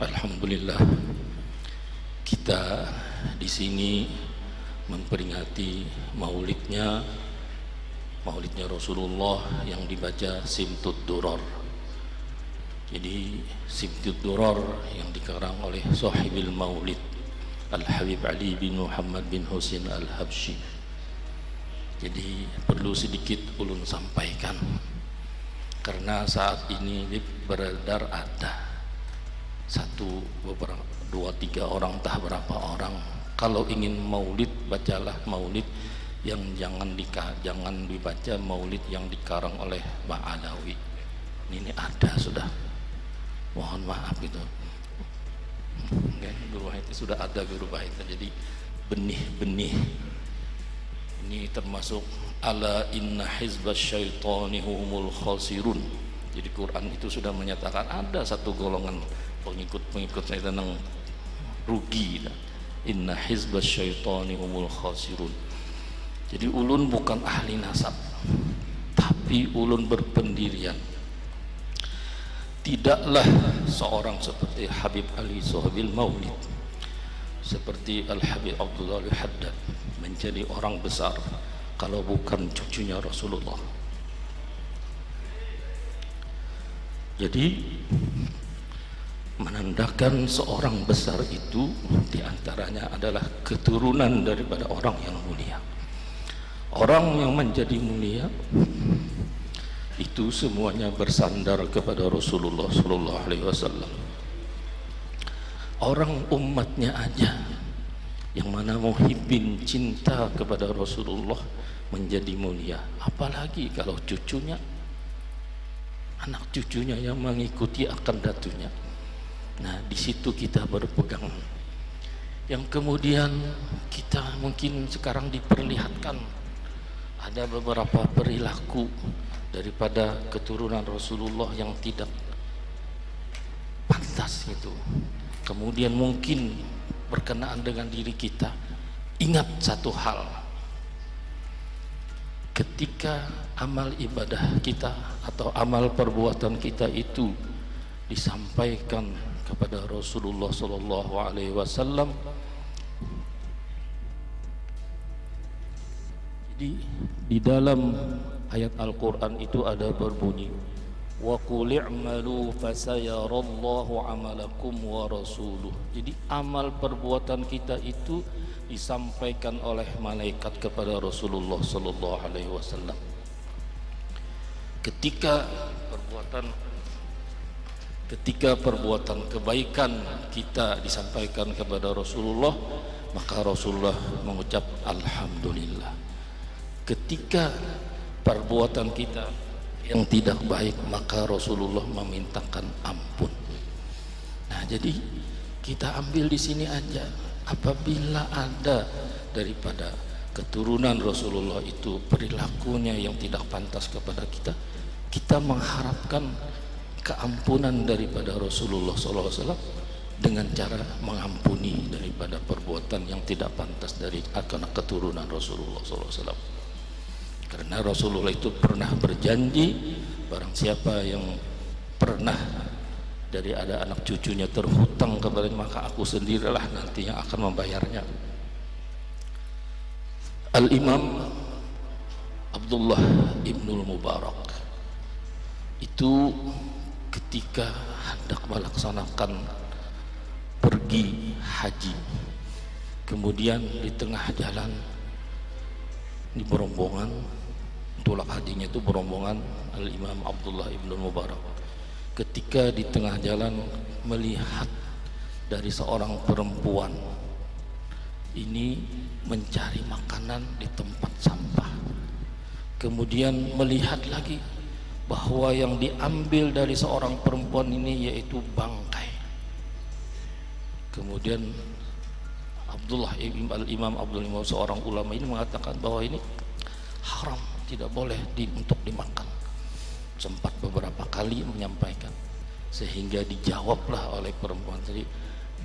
Alhamdulillah, kita di sini memperingati maulidnya Rasulullah yang dibaca Simtud Duror. Jadi Simtud Duror yang dikarang oleh Sahibil Maulid Al-Habib Ali bin Muhammad bin Husain Al-Habsyi. Jadi perlu sedikit ulun sampaikan, karena saat ini beredar ada dua tiga orang, entah berapa orang, kalau ingin maulid bacalah maulid yang jangan dibaca maulid yang dikarang oleh Mbak Alawi. Ini ada sudah, mohon maaf itu. Guru Wahid sudah ada Guru Wahid. Jadi benih-benih ini termasuk ala inna hizbasyaitani humul khasirun. Jadi Quran itu sudah menyatakan ada satu golongan pengikut saya tentang rugi. Inna hizbasyaitani humul khasirun. Jadi ulun bukan ahli nasab, tapi ulun berpendirian. Tidaklah seorang seperti Habib Ali Sahibil Maulid, seperti Al-Habib Abdullah Al-Haddad menjadi orang besar kalau bukan cucunya Rasulullah. Jadi menandakan seorang besar itu diantaranya adalah keturunan daripada orang yang mulia. Orang yang menjadi mulia itu semuanya bersandar kepada Rasulullah Sallallahu Alaihi Wasallam. Orang umatnya aja yang mana muhibbin, cinta kepada Rasulullah menjadi mulia, apalagi kalau cucunya, anak cucunya yang mengikuti akan datunya. Nah, di situ kita berpegang. Yang kemudian kita mungkin sekarang diperlihatkan ada beberapa perilaku daripada keturunan Rasulullah yang tidak pantas gitu. Kemudian mungkin berkenaan dengan diri kita. Ingat satu hal, ketika amal ibadah kita atau amal perbuatan kita itu disampaikan kepada Rasulullah Sallallahu Alaihi Wasallam, jadi di dalam ayat Al-Quran itu ada berbunyi, wa qul i'malu fasayarallahu amalakum wa rasuluh. Jadi amal perbuatan kita itu disampaikan oleh malaikat kepada Rasulullah Sallallahu Alaihi Wasallam. Ketika perbuatan kebaikan kita disampaikan kepada Rasulullah, maka Rasulullah mengucap alhamdulillah. Ketika perbuatan kita yang tidak baik, maka Rasulullah memintakan ampun. Nah, jadi kita ambil di sini aja, apabila ada daripada keturunan Rasulullah itu perilakunya yang tidak pantas kepada kita, kita mengharapkan keampunan daripada Rasulullah SAW dengan cara mengampuni daripada perbuatan yang tidak pantas dari anak keturunan Rasulullah SAW. Karena Rasulullah itu pernah berjanji, barang siapa yang pernah dari ada anak cucunya terhutang kepadanya, maka aku sendirilah nanti yang akan membayarnya. Al-Imam Abdullah Ibnul Mubarak itu ketika hendak melaksanakan pergi haji, kemudian di tengah jalan di berombongan, tulak hajinya itu berombongan Al-Imam Abdullah Ibnul Mubarak, ketika di tengah jalan melihat dari seorang perempuan ini mencari makanan di tempat sampah, kemudian melihat lagi bahwa yang diambil dari seorang perempuan ini yaitu bangkai. Kemudian Al-Imam Abdullah seorang ulama ini mengatakan bahwa ini haram, tidak boleh untuk dimakan. Sempat beberapa kali menyampaikan, sehingga dijawablah oleh perempuan tadi,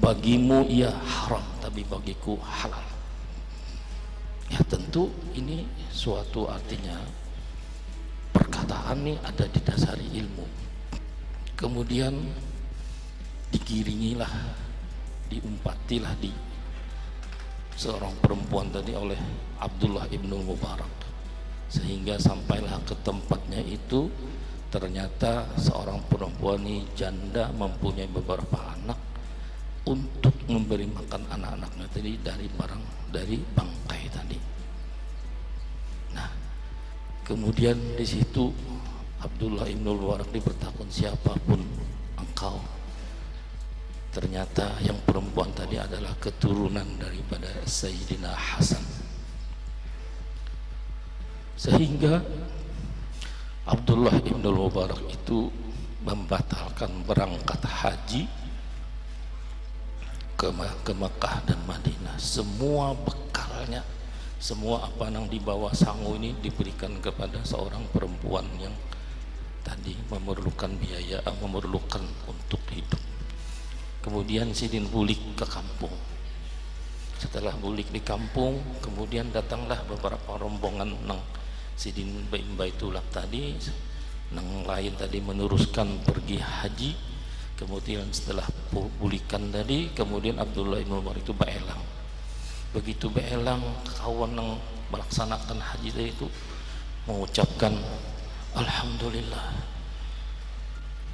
bagimu ia haram, tapi bagiku halal. Ya tentu ini suatu artinya perkataan ini ada didasari ilmu. Kemudian digiringilah, diumpatilah di seorang perempuan tadi oleh Abdullah ibnu Mubarak, sehingga sampailah ke tempatnya itu. Ternyata seorang perempuan ini janda, mempunyai beberapa anak, untuk memberi makan anak-anaknya tadi dari bangkai tadi. Nah, kemudian di situ Abdullah ibnu Mubarak bertakun, siapapun engkau? Ternyata yang perempuan tadi adalah keturunan daripada Sayyidina Hasan. Sehingga Abdullah ibnu Mubarak itu membatalkan berangkat haji ke Makkah dan Madinah. Semua bekalnya, semua apa yang dibawa sangu ini diberikan kepada seorang perempuan yang tadi memerlukan biaya, memerlukan untuk hidup. Kemudian Sidin bulik ke kampung. Setelah bulik di kampung, kemudian datanglah beberapa rombongan nang Sidin Baitullah tadi, nang lain tadi meneruskan pergi haji. Kemudian setelah bulikan tadi, kemudian Abdullah ibn Umar itu baelang. Begitu baelang, kawan yang melaksanakan haji tadi itu mengucapkan alhamdulillah,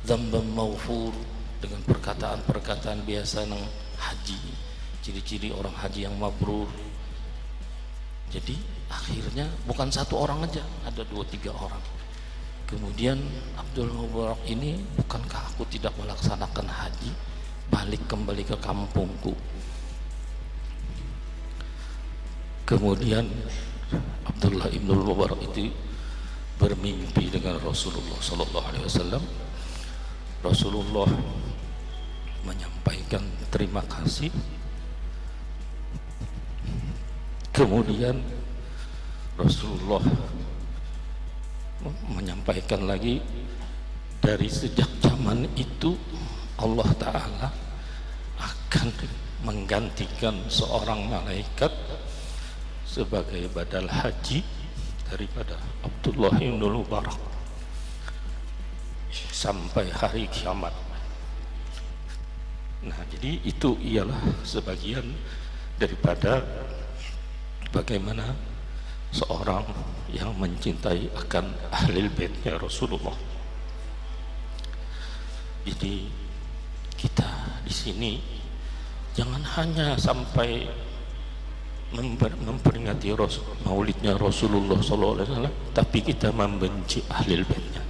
dzambam maghfur, dengan perkataan-perkataan biasa nang haji, ciri-ciri orang haji yang mabrur. Jadi akhirnya bukan satu orang aja, ada 2-3 orang. Kemudian Abdul Mubarak ini, bukankah aku tidak melaksanakan haji, balik kembali ke kampungku. Kemudian Abdullah ibn Mubarak itu bermimpi dengan Rasulullah sallallahu alaihi wasallam. Rasulullah menyampaikan terima kasih. Kemudian Rasulullah menyampaikan lagi, dari sejak zaman itu Allah Ta'ala akan menggantikan seorang malaikat sebagai badal haji daripada Abdullah ibn Mubarak sampai hari kiamat. Nah, jadi itu ialah sebagian daripada bagaimana seorang yang mencintai akan ahlul baitnya Rasulullah. Jadi kita di sini jangan hanya sampai memperingati maulidnya Rasulullah SAW, tapi kita membenci ahlul baitnya.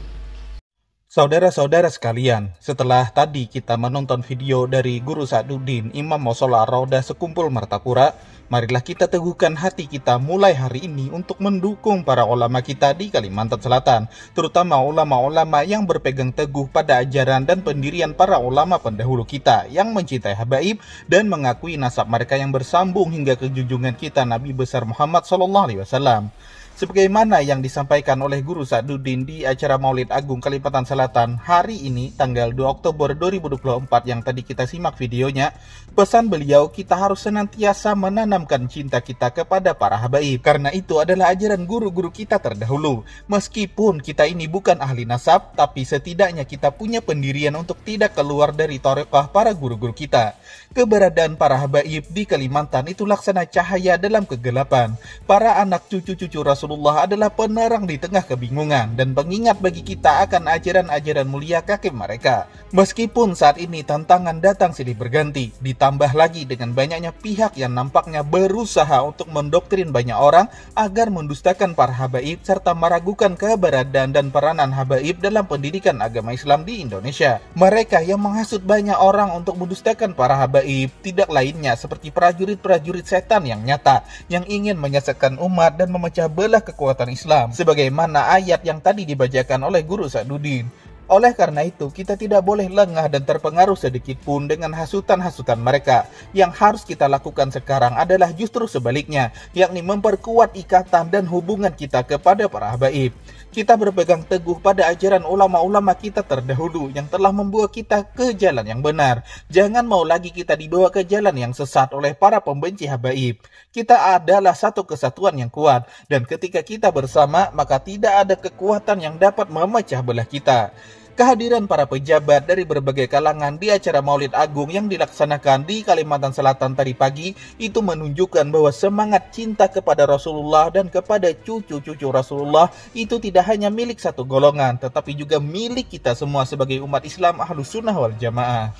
Saudara-saudara sekalian, setelah tadi kita menonton video dari Guru Sa'duddin, Imam Musola Ar-Raudah Sekumpul Martapura, marilah kita teguhkan hati kita mulai hari ini untuk mendukung para ulama kita di Kalimantan Selatan, terutama ulama-ulama yang berpegang teguh pada ajaran dan pendirian para ulama pendahulu kita yang mencintai habaib dan mengakui nasab mereka yang bersambung hingga ke junjungan kita Nabi besar Muhammad SAW. Sebagaimana yang disampaikan oleh Guru Sa'duddin di acara Maulid Agung Kalimantan Selatan hari ini tanggal 2 Oktober 2024 yang tadi kita simak videonya, pesan beliau kita harus senantiasa menanamkan cinta kita kepada para habaib, karena itu adalah ajaran guru-guru kita terdahulu. Meskipun kita ini bukan ahli nasab, tapi setidaknya kita punya pendirian untuk tidak keluar dari thariqah para guru-guru kita. Keberadaan para habaib di Kalimantan itu laksana cahaya dalam kegelapan. Para anak cucu-cucu Rasulullah adalah penerang di tengah kebingungan dan pengingat bagi kita akan ajaran-ajaran mulia kakek mereka. Meskipun saat ini tantangan datang silih berganti, ditambah lagi dengan banyaknya pihak yang nampaknya berusaha untuk mendoktrin banyak orang agar mendustakan para habaib serta meragukan keberadaan dan peranan habaib dalam pendidikan agama Islam di Indonesia. Mereka yang menghasut banyak orang untuk mendustakan para habaib tidak lainnya seperti prajurit-prajurit setan yang nyata yang ingin menyesatkan umat dan memecah belah kekuatan Islam, sebagaimana ayat yang tadi dibacakan oleh Guru Sa'duddin. Oleh karena itu, kita tidak boleh lengah dan terpengaruh sedikit pun dengan hasutan-hasutan mereka. Yang harus kita lakukan sekarang adalah justru sebaliknya, yakni memperkuat ikatan dan hubungan kita kepada para habaib. Kita berpegang teguh pada ajaran ulama-ulama kita terdahulu yang telah membawa kita ke jalan yang benar. Jangan mau lagi kita dibawa ke jalan yang sesat oleh para pembenci habaib. Kita adalah satu kesatuan yang kuat, dan ketika kita bersama, maka tidak ada kekuatan yang dapat memecah belah kita. Kehadiran para pejabat dari berbagai kalangan di acara Maulid Agung yang dilaksanakan di Kalimantan Selatan tadi pagi itu menunjukkan bahwa semangat cinta kepada Rasulullah dan kepada cucu-cucu Rasulullah itu tidak hanya milik satu golongan, tetapi juga milik kita semua sebagai umat Islam Ahlus Sunnah wal Jamaah.